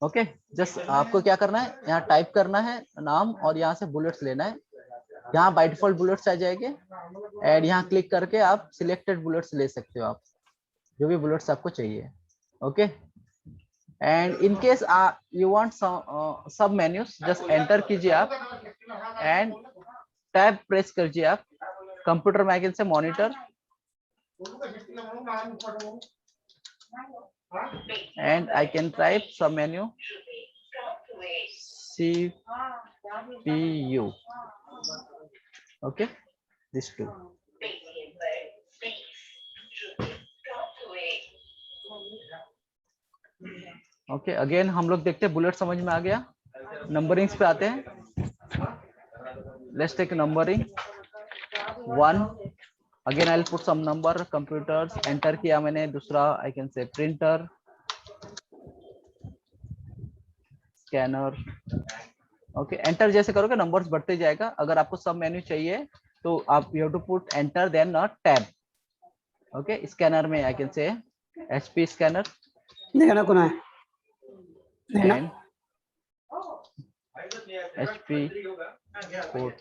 Okay, just आपको क्या करना है, यहाँ टाइप करना है नाम और यहाँ से बुलेट्स लेना है। यहाँ बाय डिफॉल्ट बुलेट्स आ जाएंगे एंड यहाँ क्लिक करके आप सिलेक्टेड बुलेट्स ले सकते हो, आप जो भी बुलेट्स आपको चाहिए। Okay, and in case you want सब मेन्यूज, जस्ट एंटर कीजिए आप एंड टैब प्रेस कीजिए आप कंप्यूटर में आगे से monitor and I can type sub menu CPU. Okay, these two. Okay, again हम लोग देखते हैं बुलेट समझ में आ गया। नंबरिंग्स पे आते हैं। Let's take numbering 1। Again I will put some number. Computers enter किया मैंने। दूसरा I can say printer, scanner. Okay, enter जैसे करोगे नंबर्स बढ़ते जाएगा। अगर आपको सब मेन्यू चाहिए तो आप you have to put enter then not tab. Okay, scanner में I can say HP scanner देखना कौन है and HP port.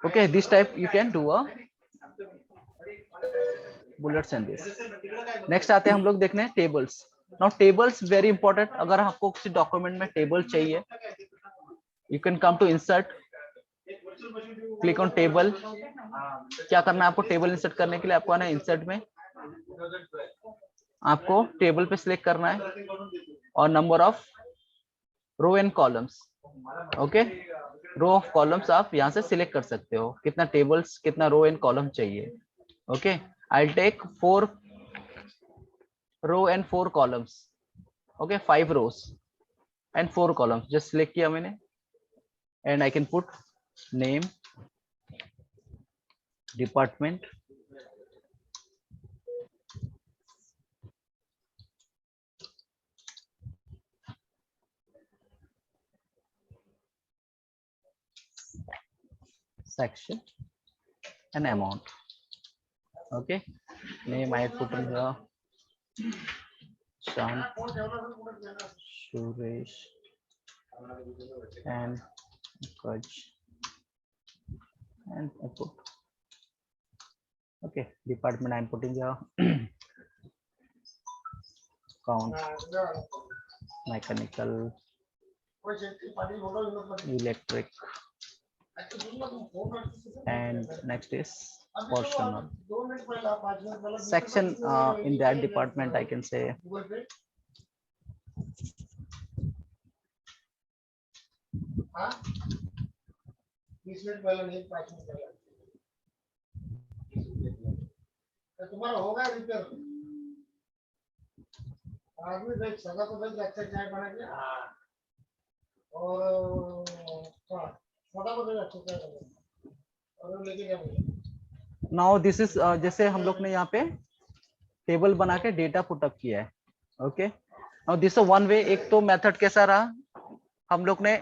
Okay, this type you can do a bullets and this. Next आते हैं हम लोग देखने tables. Now tables very important। अगर आपको किसी डॉक्यूमेंट में टेबल चाहिए, you can come to insert, click on table। क्या करना है आपको टेबल इंसर्ट करने के लिए? आपको आना है इंसर्ट में, आपको टेबल पे सिलेक्ट करना है और number of row and columns. Okay, row of columns आप यहाँ से सिलेक्ट कर सकते हो, कितना टेबल्स, कितना रो एंड कॉलम चाहिए। Okay, I take 4 row and 4 columns. Okay, 5 rows and 4 columns just select किया मैंने and I can put name, department, section and amount. Okay, name I put in the Shant, Suresh and Kaj and I put okay, department I'm putting the count, mechanical, electric, and next is portion section. In that department I can say तुम्हारा होगा repair आदमी देख सदा तो देख अच्छा चाय बना के और सदा को देख अच्छा चाय बना और लेके जाओगे। नाउ दिस इज जैसे हम लोग ने यहाँ पे टेबल बना के डेटा पुटअप किया है। Okay, now this is one way. एक तो मेथड कैसा रहा, हम लोग ने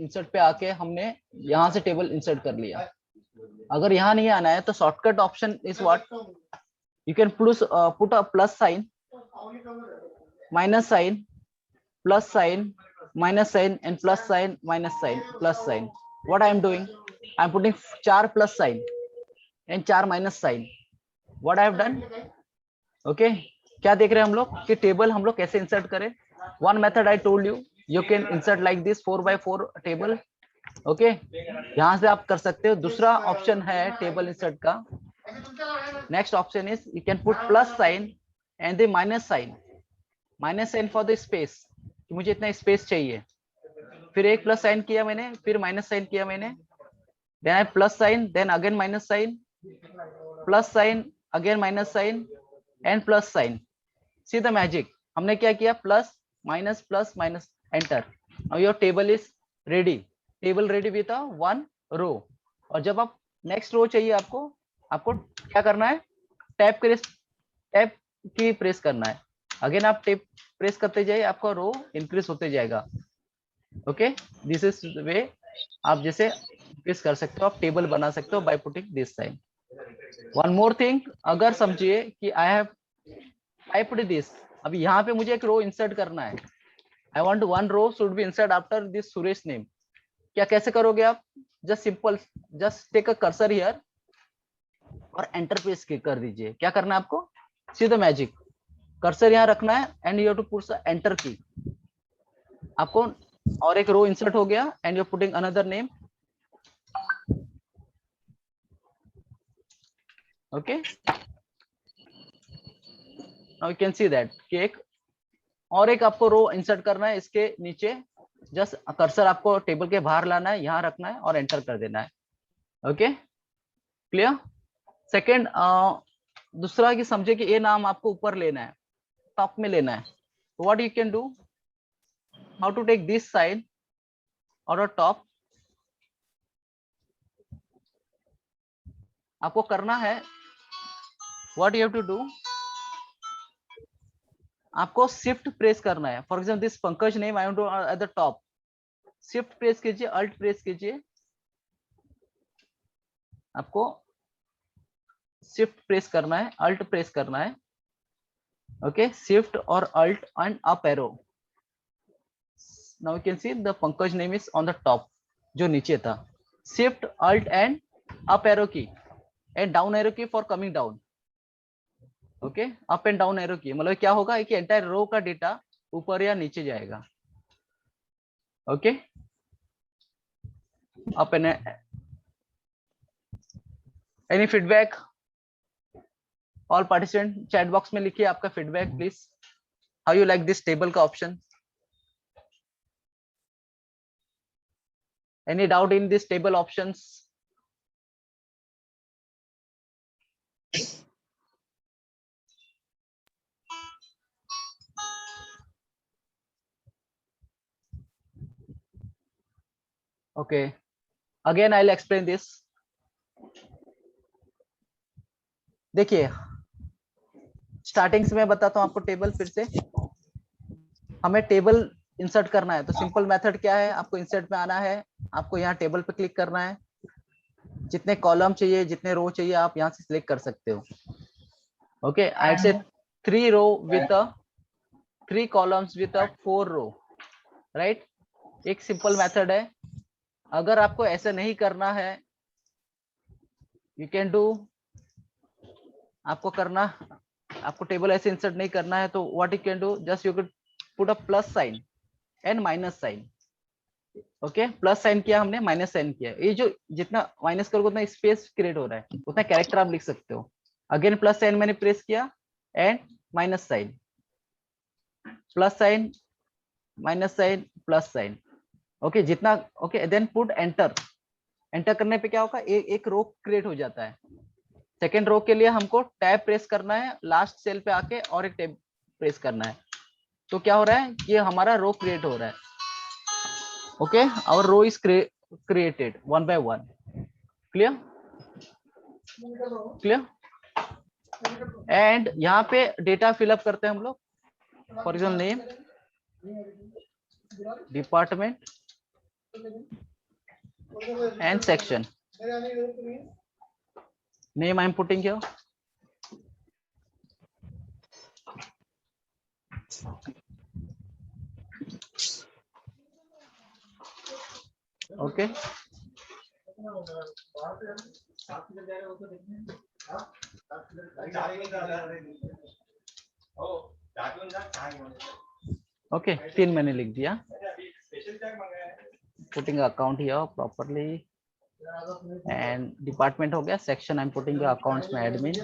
इंसर्ट पे आके हमने यहाँ से टेबल इंसर्ट कर लिया। अगर यहाँ नहीं आना है तो shortcut option is what, you can put a plus sign, minus sign, plus sign, minus sign and plus sign, minus sign, plus sign. What I am doing, I am putting 4 plus sign and 4 minus sign. What I have done, okay, क्या देख रहे हैं हम लोग कि table हम लोग कैसे इंसर्ट करें। One method I told you, you can insert like this 4x4 table. Okay, यहाँ से आप कर सकते हो। दूसरा ऑप्शन है टेबल इंसर्ट का, next option is you can put plus sign and the minus sign for the space, कि मुझे इतना स्पेस चाहिए। फिर एक प्लस साइन किया मैंने, फिर माइनस साइन किया मैंने, then I plus sign, then again minus sign, plus sign, again minus sign and plus sign। see the magic, हमने क्या किया, plus minus enter. now your table is ready, table ready with 1 रो। और जब आप next row चाहिए आपको क्या करना है, टैब की प्रेस करना है। अगेन आप टैब प्रेस करते जाइए, आपका रो इंक्रीज होते जाएगा। ओके, दिस इज वे आप जैसे इंक्रीज कर सकते हो, आप टेबल बना सकते हो by putting this sign. One more thing, अगर समझिए कि आई हैव टाइप्ड दिस, अभी यहाँ पे मुझे एक रो इंसर्ट करना है, I want one row should be insert after this Suresh name, क्या कैसे करोगे आप? Just simple, just take a cursor here और एंटर प्रेस कर दीजिए। क्या करना है आपको? सी द मैजिक, कर्सर यहाँ रखना है and you have to push enter key, आपको और एक रो इंसर्ट हो गया and you are putting another name. Okay, now you can see that कि एक और एक आपको रो इंसर्ट करना है इसके नीचे, जस्ट कर्सर आपको टेबल के बाहर लाना है, यहाँ रखना है और एंटर कर देना है। Okay, clear? सेकेंड, दूसरा कि समझे कि ये नाम आपको ऊपर लेना है, टॉप में लेना है, तो what you can do, how to take this side और टॉप, आपको करना है what you have to do, आपको शिफ्ट प्रेस करना है। For example this Pankaj name I want to at the top, shift press कीजिए, अल्ट प्रेस कीजिए, आपको शिफ्ट प्रेस करना है, अल्ट प्रेस करना है। ओके, शिफ्ट और alt and up arrow, now you can see the Pankaj name is on the top, जो नीचे था। Shift alt and up arrow key and down arrow key for coming down. Okay, up and down arrow key मतलब क्या होगा कि entire रो का data ऊपर या नीचे जाएगा। Okay, up and, any feedback? All participant chat box में लिखिए आपका feedback please, how you like this table का option, any doubt in this table options? Okay, again I will explain this. देखिए, स्टार्टिंग से मैं बताता हूँ आपको टेबल फिर से, हमें टेबल इंसर्ट करना है तो सिंपल मेथड क्या है, आपको इंसर्ट में आना है, आपको यहाँ टेबल पे क्लिक करना है, जितने कॉलम चाहिए जितने रो चाहिए आप यहाँ से सिलेक्ट कर सकते हो। Okay, I say 3 row with 3 columns with 4 row, right? एक सिंपल मेथड है। अगर आपको ऐसा नहीं करना है, यू कैन डू, आपको करना, आपको टेबल ऐसे इंसर्ट नहीं करना है तो what you can do, just you can put a plus sign and minus sign. Okay, plus sign किया हमने, माइनस साइन किया, ये जो जितना माइनस करोगे उतना स्पेस क्रिएट हो रहा है, उतना कैरेक्टर आप लिख सकते हो। अगेन प्लस साइन मैंने प्रेस किया and minus sign, plus sign, minus sign, plus sign. Okay, जितना, okay then put enter, enter करने पे क्या होगा, एक रो क्रिएट हो जाता है। सेकेंड रो के लिए हमको टैब प्रेस करना है, लास्ट सेल पे आके और एक टैब प्रेस करना है, तो क्या हो रहा है कि हमारा रो क्रिएट हो रहा है। Okay, our row is created one by one. Clear? Clear? And यहाँ पे डेटा फिलअप करते हैं हम लोग, for example name, department and section. Name I am putting here. Okay. Okay, 3 मैंने लिख दिया। Putting account here properly and department हो गया, section I am putting the accounts में admin.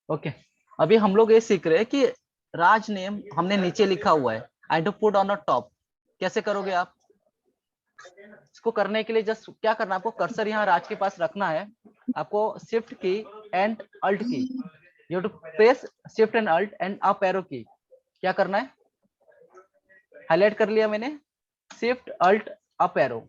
ओके, अभी हम लोग ये सीख रहे हैं कि राज नेम हमने नीचे लिखा हुआ है, I to put on a top, कैसे करोगे आप? इसको करने के लिए जस्ट क्या करना है, आपको कर्सर यहाँ राज के पास रखना है, आपको shift key and alt key, you to press shift and alt and up arrow key, क्या करना है, हाईलाइट कर लिया मैंने, shift alt up arrow,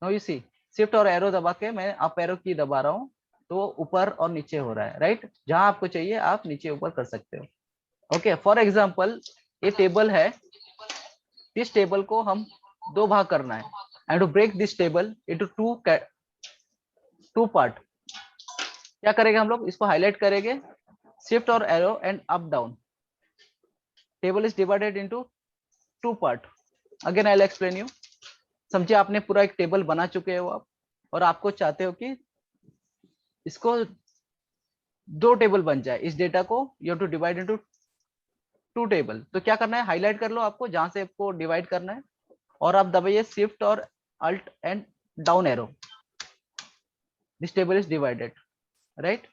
now you see, shift और एरो दबा के मैं अप एरो की दबा रहा हूँ तो ऊपर और नीचे हो रहा है, राइट। जहां आपको चाहिए आप नीचे ऊपर कर सकते हो। ओके, फॉर एग्जाम्पल ये टेबल है, इस टेबल को हम दो भाग करना है, and to break this table into two part. क्या करेंगे हम लोग, इसको हाईलाइट करेंगे, शिफ्ट और arrow and up down, table is divided into two part. Again I will explain you. समझिए आपने पूरा एक टेबल बना चुके हो आप, और आपको चाहते हो कि इसको दो टेबल बन जाए, इस डेटा को you have to divide into two table. तो क्या करना है, हाईलाइट कर लो आपको जहां से आपको डिवाइड करना है, और आप दबाइए शिफ्ट और alt and down arrow, this table is divided, right.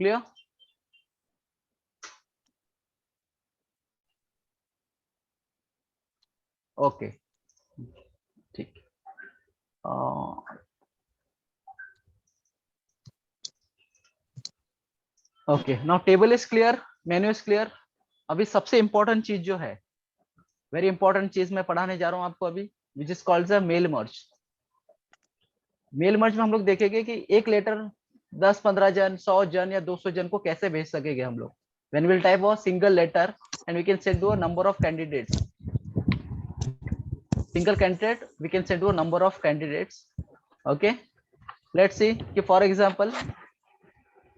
Clear? Okay, ठीक। Okay, now table is clear, menu is clear. अभी सबसे इंपॉर्टेंट चीज जो है, वेरी इंपॉर्टेंट चीज मैं पढ़ाने जा रहा हूं आपको अभी, which is called the mail merge. Mail merge में हम लोग देखेंगे कि एक लेटर 10-15 जन, 100 जन या 200 जन को कैसे भेज सकेंगे हम लोग। When we'll type a single letter and we can send to a number of candidates. Single candidate, we can send to a number of candidates. Okay. Let's see कि for example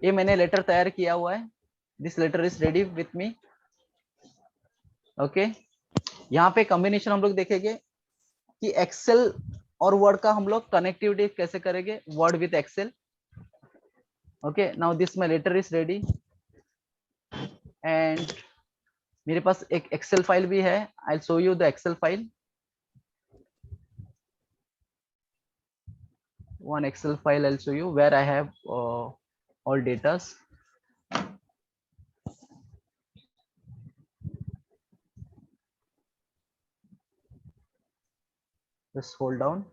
ये मैंने लेटर तैयार किया हुआ है, this letter is ready with me. Okay, यहाँ पे combination हम लोग देखेंगे कि एक्सेल और वर्ड का हम लोग कनेक्टिविटी कैसे करेंगे, word with Excel. Okay, now this my letter is ready, and मेरे पास एक एक्सेल फाइल भी है। I show you the Excel file, one Excel file I'll show you where I have all datas. Just hold down.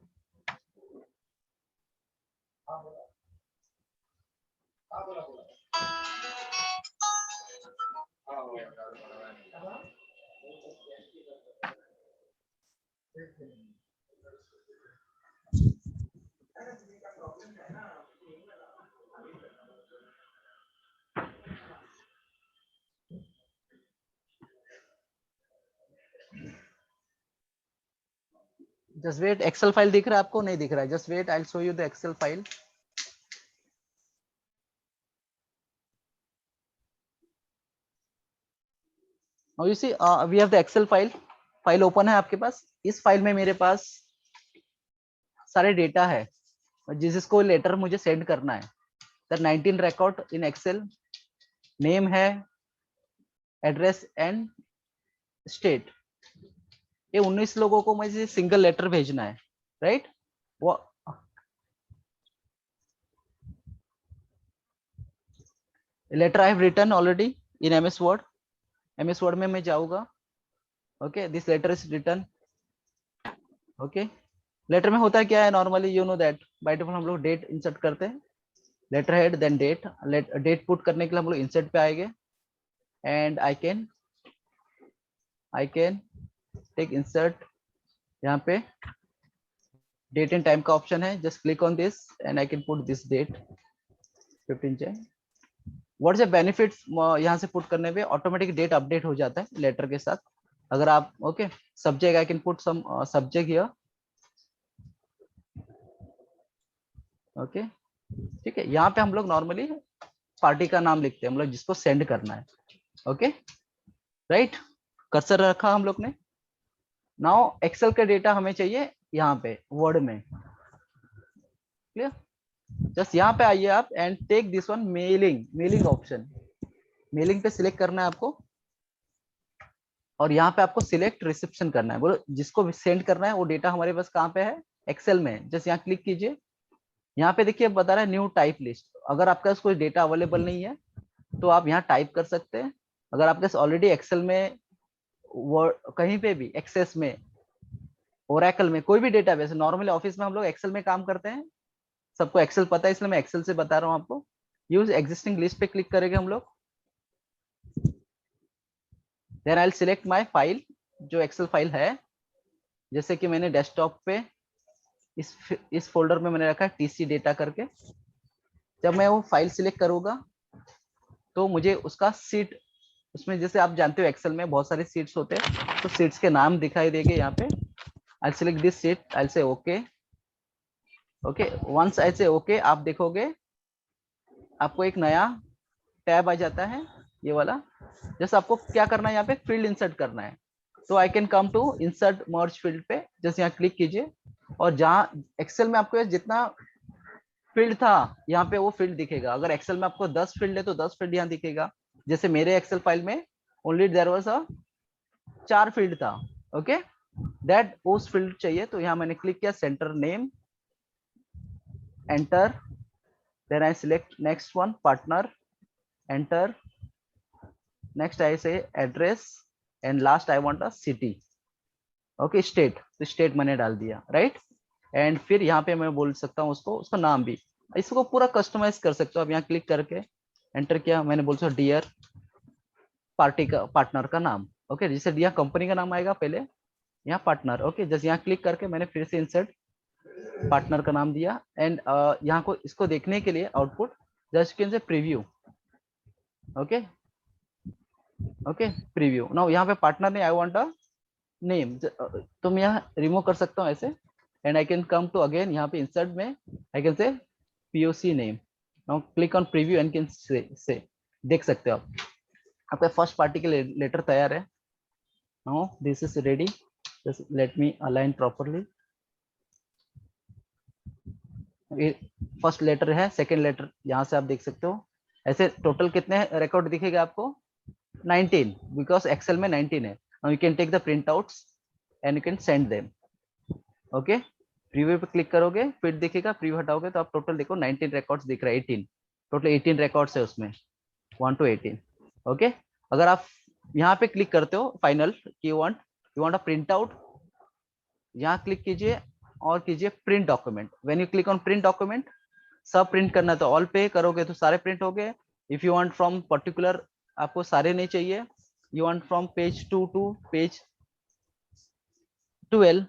Just wait, Excel file दिख रहा है आपको, नहीं दिख रहा है? Just wait, I'll show you the Excel file. Now you see, we have the Excel file. File open है आपके पास। इस फाइल में मेरे पास सारे डेटा है, जिसको लेटर मुझे सेंड करना है। The 19 record in Excel, name है, एड्रेस एंड स्टेट। ये 19 लोगों को मुझे सिंगल लेटर भेजना है, राइट। वो letter I have written already in MS Word. MS Word में मैं जाऊंगा। Okay, this letter is written. Okay, letter में होता क्या है normally, you know that by default हम लोग डेट इंसर्ट करते हैं, letter head then date. Date put करने के लिए हम लोग इंसर्ट पे आएंगे, and I can take insert. यहाँ पे डेट एंड टाइम का ऑप्शन है, just click on this and I can put this date 15 Jan। What's the benefits, यहाँ से पुट करने पे ऑटोमेटिक डेट अपडेट हो जाता है लेटर के साथ। अगर आप okay, subject I can put some subject here. Okay, ठीक है। यहाँ पे हम लोग नॉर्मली पार्टी का नाम लिखते हैं, हम लोग जिसको सेंड करना है। ओके, राइट, कर्सर रखा हम लोग ने। नाउ एक्सेल का डेटा हमें चाहिए यहाँ पे वर्ड में। क्लियर? जस्ट यहाँ पे आइए आप and take this one mailing option. Mailing पे सिलेक्ट करना है आपको, और यहाँ पे आपको सिलेक्ट रिसेप्शन करना है। बोलो जिसको सेंड करना है वो डेटा हमारे पास कहाँ पे है, एक्सेल में। जस्ट यहाँ क्लिक कीजिए, यहाँ पे देखिए बता रहा है न्यू टाइप लिस्ट। अगर आपके पास कोई डेटा अवेलेबल नहीं है तो आप यहाँ टाइप कर सकते हैं। अगर आपके पास ऑलरेडी एक्सेल में, वर्ड कहीं पे भी, एक्सेस में, ओरेकल में, कोई भी डेटा बेस, नॉर्मली ऑफिस में हम लोग एक्सेल में काम करते हैं, सबको एक्सेल पता है, इसलिए मैं एक्सेल से बता रहा हूँ आपको। यूज एग्जिस्टिंग लिस्ट पे क्लिक करेंगे हम लोग, then I will select my file, जो एक्सेल फाइल है। जैसे कि मैंने डेस्कटॉप पे इस फोल्डर में मैंने रखा है टीसी डेटा करके। जब मैं वो फाइल सिलेक्ट करूंगा तो मुझे उसका सीट, उसमें जैसे आप जानते हो एक्सेल में बहुत सारे सीट्स होते हैं, तो सीट्स के नाम दिखाई देंगे यहाँ पे। आई select this seat, I say okay. Okay, once I say okay, आप देखोगे आपको एक नया टैब आ जाता है, ये वाला। जैसे आपको क्या करना है, यहाँ पे फील्ड इंसर्ट करना है, तो I can come to insert merge field पे, जैसे यहाँ क्लिक कीजिए, और जहाँ एक्सेल में आपको जितना फील्ड था यहाँ पे वो फील्ड दिखेगा। अगर एक्सेल में आपको 10 फील्ड है तो 10 फील्ड यहाँ दिखेगा। जैसे मेरे एक्सेल फाइल में only there was a 4 field था। ओके, दैट उस फील्ड चाहिए, तो यहाँ मैंने क्लिक किया centre name, enter, then I select next one partner, enter, next I say address, and last I want a city. Okay, state, तो state मैंने डाल दिया, राइट। एंड फिर यहाँ पे मैं बोल सकता हूँ उसको, उसका नाम भी, इसको पूरा कस्टमाइज कर सकते हो। अब यहाँ क्लिक करके एंटर किया, मैंने बोल सकता डियर पार्टी का, पार्टनर का नाम। ओके, जैसे यहाँ कंपनी का नाम आएगा पहले, यहाँ पार्टनर। ओके, जैसे यहाँ क्लिक करके मैंने फिर से इंसर्ट पार्टनर का नाम दिया। एंड यहाँ को इसको देखने के लिए output just can say preview. Okay, okay, preview. Now यहाँ पे पार्टनर ने आई वांट अ नेम, तो मैं यहाँ रिमूव कर सकता हूँ ऐसे, and I can come to again यहाँ पे इंसर्ट में, I can say POC name. Now click on preview and can say देख सकते हो आप, आपका फर्स्ट पार्टी के लेटर तैयार है। Now this is ready, just let me align properly. First letter है, सेकंड लेटर यहाँ से आप देख सकते हो। ऐसे टोटल कितने रिकॉर्ड दिखेगा आपको? 19, बिकॉज एक्सेल में 19 है। Now you can take the printouts and you can send them. Okay, preview पे क्लिक करोगे फिर दिखेगा, प्रीव्यू हटाओगे तो आप टोटल देखो 19 रिकॉर्ड्स दिख रहा है। 18, टोटल 18 रिकॉर्ड्स है उसमें, 1 to 18। ओके, अगर आप यहाँ पे क्लिक करते हो फाइनल की you want a print out, यहाँ क्लिक कीजिए और कीजिए print document. When you click on print document, सब प्रिंट करना है तो ऑल पे करोगे तो सारे प्रिंट हो गए। If you want from particular, आपको सारे नहीं चाहिए, you want from page 2 to page 12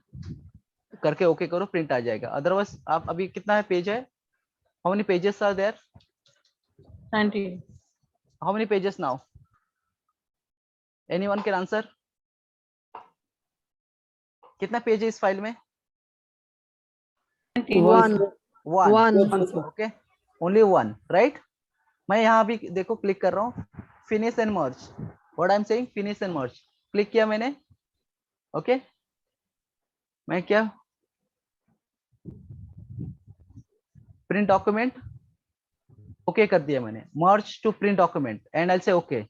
करके ओके करो, प्रिंट आ जाएगा। अदरवाइज आप अभी कितना है पेज है, how many pages are there? 19. How many pages now? Anyone can answer? कितना पेज है इस फाइल में? 1. One. Okay, only one, right. मैं यहाँ भी देखो क्लिक कर रहा हूँ, finish and merge, what I am saying, finish and merge, click किया मैंने। ओके, मैं क्या प्रिंट डॉक्यूमेंट ओके कर दिया मैंने, merge to print document and I say okay.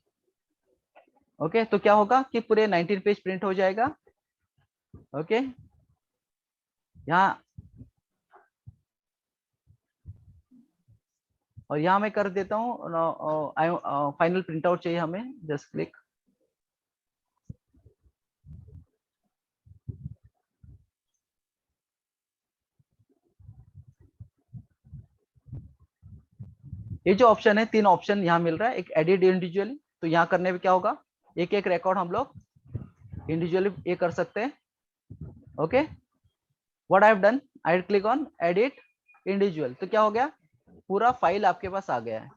Okay, तो क्या होगा कि पूरे 19 पेज प्रिंट हो जाएगा। ओके, यहाँ और यहाँ मैं कर देता हूँ फाइनल प्रिंट आउट चाहिए हमें, जस्ट क्लिक। ये जो ऑप्शन है, 3 ऑप्शन यहाँ मिल रहा है। एक एडिट इंडिविजुअली, तो यहाँ करने में क्या होगा, एक एक रिकॉर्ड हम लोग इंडिविजुअली ये कर सकते हैं। Okay, what I have done, I click on edit individual, तो क्या हो गया, पूरा फाइल आपके पास आ गया है।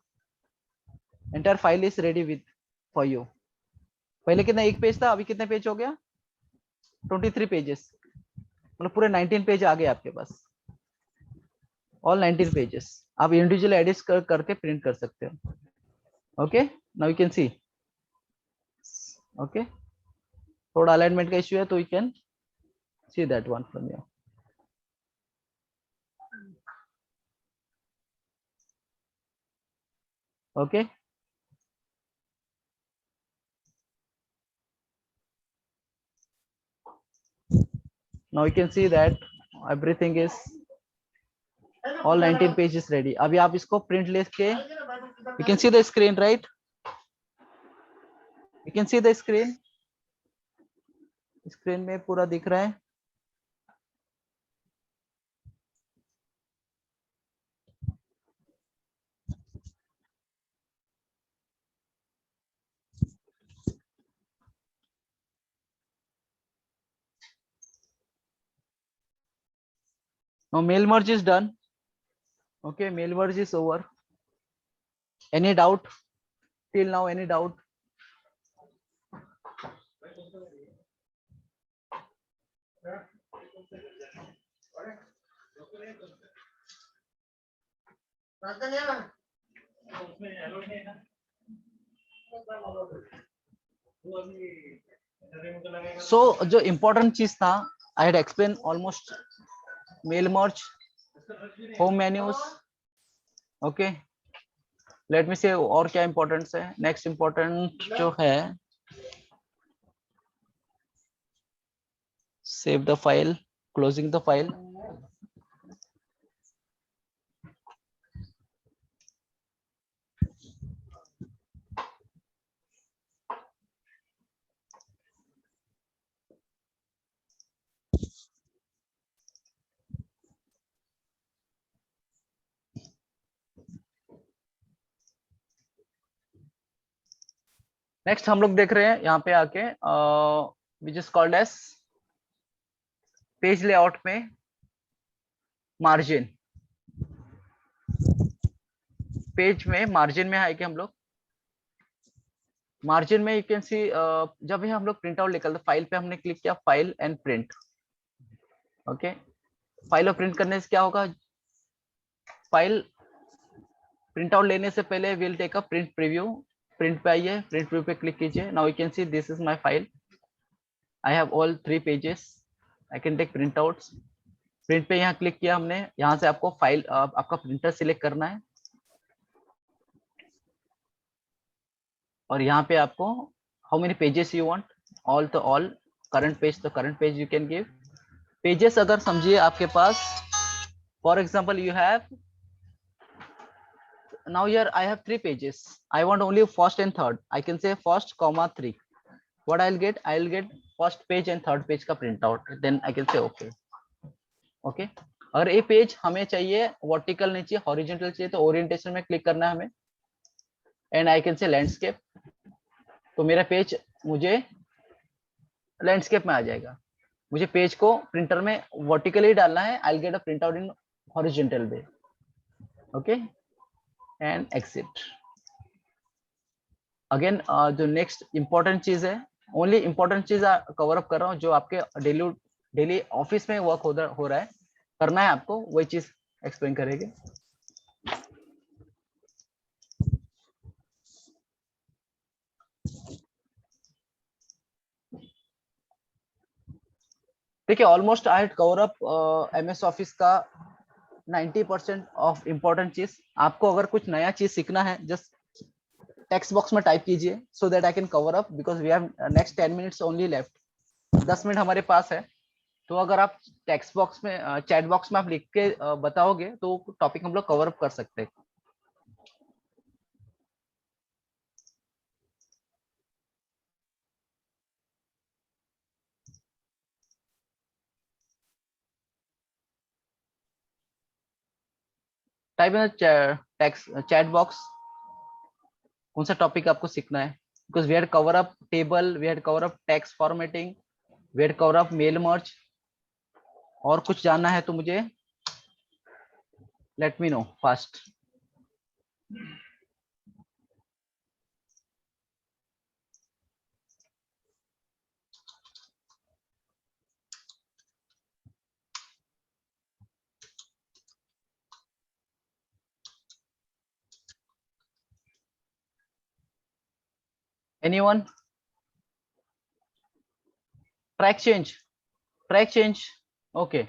Entire file is ready with for you. पहले कितना एक पेज था, अभी कितने पेज हो गया, 23 पेजेस, मतलब पूरे 19 पेज आ गए आपके पास, ऑल 19 पेजेस। आप इंडिविजुअल एडिट करके प्रिंट कर सकते हो। Okay, now you can C. Okay, थोड़ा अलाइनमेंट का इश्यू है तो you can see that one from your. Okay, now you can see that everything is all 19 pages ready। अभी आप इसको प्रिंट लेके, you can see the screen, right? You can see the screen, screen में पूरा दिख रहा है। Now mail merge is done. Okay, mail merge is over. Any doubt till now? Any doubt? So जो important चीज था, I had explained almost mail merge, home menus. Okay, let me say और क्या important है. Next important जो है, save the file, closing the file. Next हम लोग देख रहे हैं यहाँ पे आके which is called as page layout में मार्जिन. पेज में मार्जिन में आएंगे हम लोग. मार्जिन में यू कैन सी जब भी हम लोग प्रिंट आउट निकलते, फाइल पे हमने क्लिक किया, file and print. Okay, file और प्रिंट करने से क्या होगा, फाइल प्रिंट आउट लेने से पहले will take a print preview. Print पे आइए, प्रिंट प्रीव्यू पे क्लिक कीजिए. Now you can see this is my file. I have all 3 pages. I can take printouts. Print पे यहाँ क्लिक किया हमने. यहाँ से आपको फाइल आपका प्रिंटर सिलेक्ट करना है और यहाँ पे आपको how many pages you want, all तो ऑल, करंट पेज तो current page you can give. Pages अगर समझिए आपके पास, for example you have now here I have 3 pages. I want only first and third. I can say first comma 3. What I'll get first page and third page का print out. Then I can say okay. Okay, अगर ये page हमें चाहिए vertical नहीं चाहिए, horizontal चाहिए, तो orientation में क्लिक करना है हमें एंड आई कैन से लैंडस्केप. तो मेरा पेज मुझे लैंडस्केप में आ जाएगा. मुझे पेज को प्रिंटर में वर्टिकली डालना है. I will get a print out in horizontal way. Okay, and exit. Again जो नेक्स्ट इंपॉर्टेंट चीज है, ओनली इंपॉर्टेंट चीज कवर अप कर रहा हूँ, जो आपके डेली ऑफिस में वर्क हो रहा है, करना है आपको, वही चीज एक्सप्लेन करेंगे. देखिए, almost I had cover up MS office का 90% ऑफ इंपॉर्टेंट चीज. आपको अगर कुछ नया चीज सीखना है, जस्ट टेक्स्ट बॉक्स में टाइप कीजिए so that I can cover up, because we have next 10 minutes only left. 10 minute हमारे पास है. तो अगर आप टेक्स्ट बॉक्स में चैट बॉक्स में आप लिख के बताओगे तो टॉपिक हम लोग कवर अप कर सकते हैं. Type in text chat box कौन सा टॉपिक आपको सीखना है, because we had cover up table, we had cover up text formatting, we had cover up mail merge. और कुछ जानना है तो मुझे let me know fast. Anyone? Track change. Okay,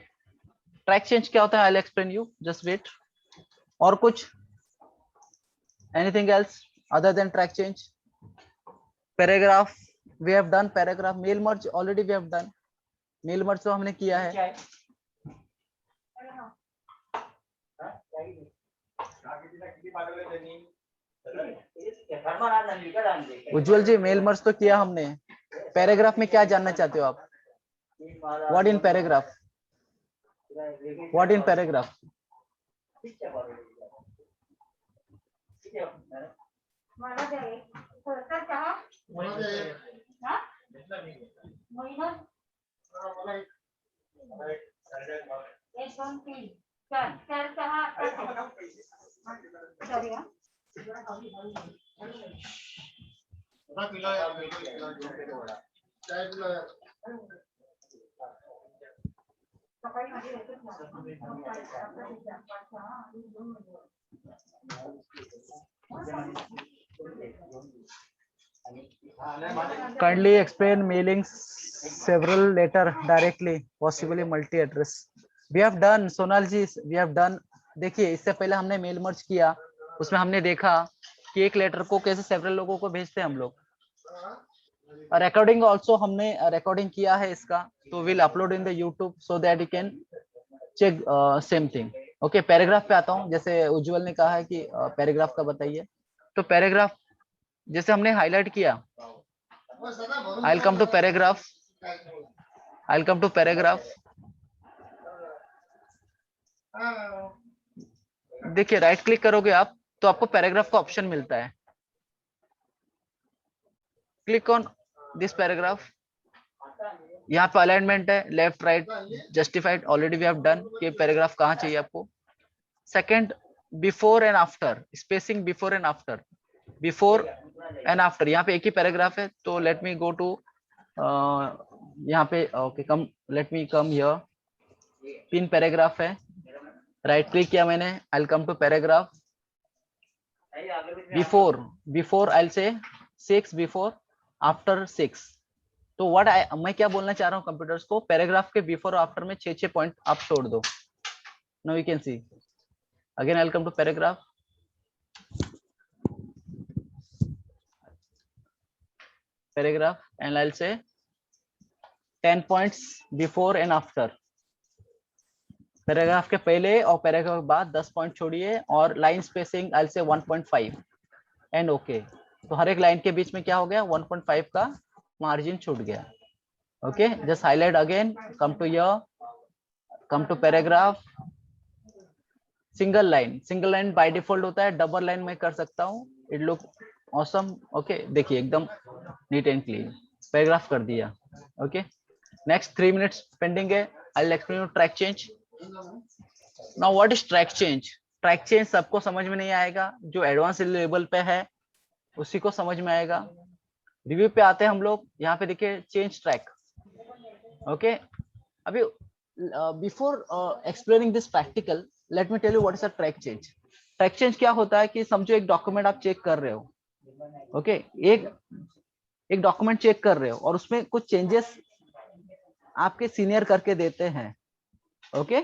track change क्या होता है, I will explain you, just wait. और कुछ, anything else other than track change? Paragraph we have done. Paragraph. Mail merge already we have done. Mail merge तो हमने किया है. उज्जवल जी, mail merge तो किया हमने. पैराग्राफ में क्या जानना चाहते हो आप? What in paragraph? What in paragraph? Kindly explain mailing several letter directly, possibly multi-address. We have done, Sonal ji, we have done. देखिए इससे पहले हमने मेल मर्ज किया, उसमें हमने देखा कि एक लेटर को कैसे सेवरल लोगों को भेजते हैं हम लोग. रिकॉर्डिंग ऑल्सो हमने रिकॉर्डिंग किया है इसका, तो will upload in the YouTube so that you can check same thing. Okay, paragraph पे आता हूँ. जैसे उज्जवल ने कहा है कि पैराग्राफ का बताइए, तो पैराग्राफ जैसे हमने हाईलाइट किया, I'll come to paragraph. I'll come to paragraph. देखिए राइट क्लिक करोगे आप तो आपको पैराग्राफ का ऑप्शन मिलता है. Click on this paragraph. यहाँ पे अलाइनमेंट है, left right justified, already we have done कि पैराग्राफ कहाँ चाहिए आपको. Second, before and after, spacing before and after. Before and after यहाँ पे एक ही पैराग्राफ है, तो लेट मी गो टू यहाँ पे. Okay, come, let me come here. 3 paragraph है, राइट क्लिक किया मैंने, I will come to paragraph. Before I will say 6, before, after 6. तो व्हाट मैं क्या बोलना चाह रहा हूँ कंप्यूटर्स को, पैराग्राफ के बिफोर और आफ्टर में 6 पॉइंट आप छोड़ दो. Now you can see. Again I will come to paragraph. Paragraph and I will say 10 points before and after. Paragraph के पहले और पैराग्राफ के बाद 10 पॉइंट छोड़िए, और लाइन स्पेसिंग आई विल से 1.5 एंड ओके. तो हर एक लाइन के बीच में क्या हो गया, 1.5 का मार्जिन छूट गया. Okay, just highlight again, come to your, come to paragraph. Single line by default होता है, डबल लाइन में कर सकता हूँ. It look awesome. ओके, देखिए एकदम नीट एंड क्लीन पैराग्राफ कर दिया. ओके, नेक्स्ट 3 मिनट्स पेंडिंग है. I will explain you track change. Now what is track change. Track change सबको समझ में नहीं आएगा, जो एडवांस लेवल पे है उसी को समझ में आएगा. रिव्यू पे आते हैं हम लोग. यहाँ पे देखिए चेंज ट्रैक. ओके, अभी before explaining this practical, let me tell you what is a track change. Track change क्या होता है कि समझो एक डॉक्यूमेंट आप चेक कर रहे हो. ओके, एक डॉक्यूमेंट चेक कर रहे हो और उसमें कुछ चेंजेस आपके सीनियर करके देते हैं. ओके,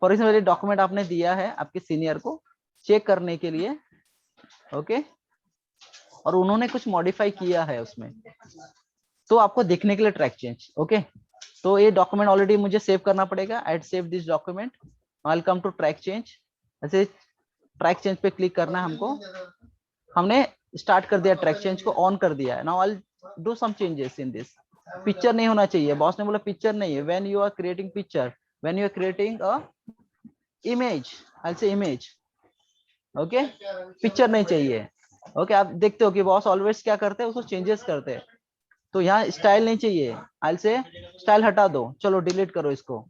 फॉर एग्जाम्पल डॉक्यूमेंट आपने दिया है आपके सीनियर को चेक करने के लिए. ओके, और उन्होंने कुछ मॉडिफाई किया है उसमें, तो आपको देखने के लिए ट्रैक चेंज. ओके, तो ये डॉक्यूमेंट ऑलरेडी मुझे सेव करना पड़ेगा. I save this document. I will come to track change. ऐसे ट्रैक चेंज पे क्लिक करना है हमको. हमने स्टार्ट कर दिया, ट्रैक चेंज को ऑन कर दिया है. Now I will do some changes in this. Picture नहीं होना चाहिए, बॉस ने बोला पिक्चर नहीं है. When you are creating picture, when you are creating a image, I will say image. Okay, picture नहीं चाहिए. ओके, आप देखते हो कि बॉस ऑलवेज क्या करते हैं, उसको चेंजेस करते हैं. तो यहाँ स्टाइल नहीं चाहिए, आई विल से स्टाइल हटा दो. चलो डिलीट करो इसको.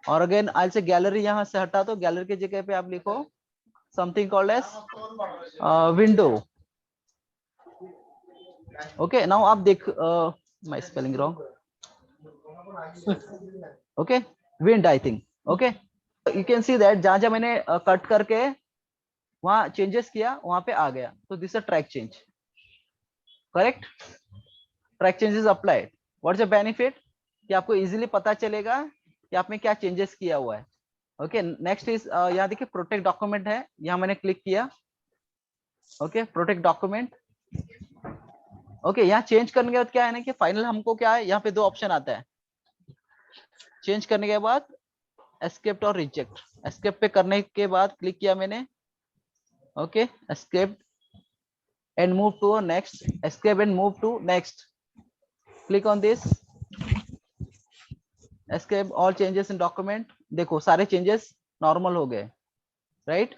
और अगेन आई विल से गैलरी यहाँ से हटा दो. गैलरी की जगह पे आप लिखो something called edge window. Okay, now आप देख, my spelling wrong. Okay, wind I think. Okay, you can see that जहां जहां मैंने कट करके वहां चेंजेस किया वहां पे आ गया. तो this a track change. Correct, track change is applied. What's the benefit, कि आपको इजीली पता चलेगा कि आपने क्या चेंजेस किया हुआ है. ओके, नेक्स्ट इज यहाँ देखिए प्रोटेक्ट डॉक्यूमेंट है, यहाँ मैंने क्लिक किया. Okay, protect document. ओके, यहाँ चेंज करने के बाद क्या है ना कि फाइनल हमको क्या है, यहाँ पे 2 ऑप्शन आता है. चेंज करने के बाद एस्केप और रिजेक्ट. एस्केप पे करने के बाद क्लिक किया मैंने. Okay, escape and move to next. Escape and move to next. Click on this. Escape all changes in document. देखो सारे चेंजेस नॉर्मल हो गए. Right,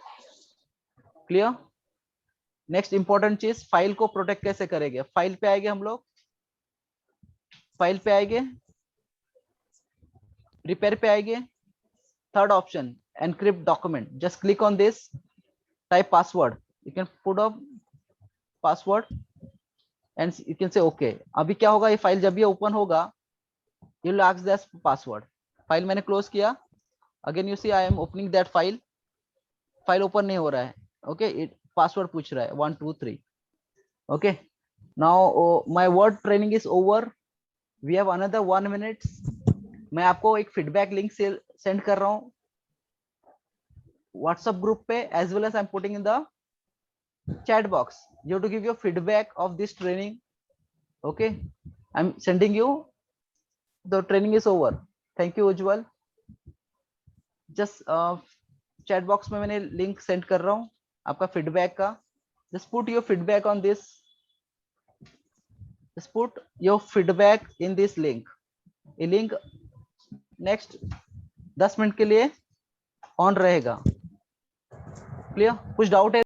clear. नेक्स्ट इंपॉर्टेंट चीज, फाइल को प्रोटेक्ट कैसे करेंगे. फाइल पे आएंगे हम लोग. फाइल पे आएंगे, रिपेयर पे आएंगे, third option, encrypt document. Just click on this, type password. You can put a password and you can say okay. अभी क्या होगा, ये फाइल जब ये ओपन होगा, you will ask this password. File मैंने क्लोज किया, again you see I am opening that file, file open नहीं हो रहा है. ओके, पासवर्ड पूछ रहा है 1 2 3. Okay, now my word training is over. We have another 1 minute. मैं आपको एक फीडबैक लिंक से सेंड कर रहा हूँ व्हाट्सएप ग्रुप पे, as well as I am putting in the chat box. You have to give your feedback of this training. Okay, I'm sending you. The training is over. Thank you Ujjwal. Just chat box में मैंने link send कर रहा हूँ आपका feedback का. Just put your feedback on this. Just put your feedback in this link. ये link next 10 minute के लिए on रहेगा. Clear? कुछ doubt है?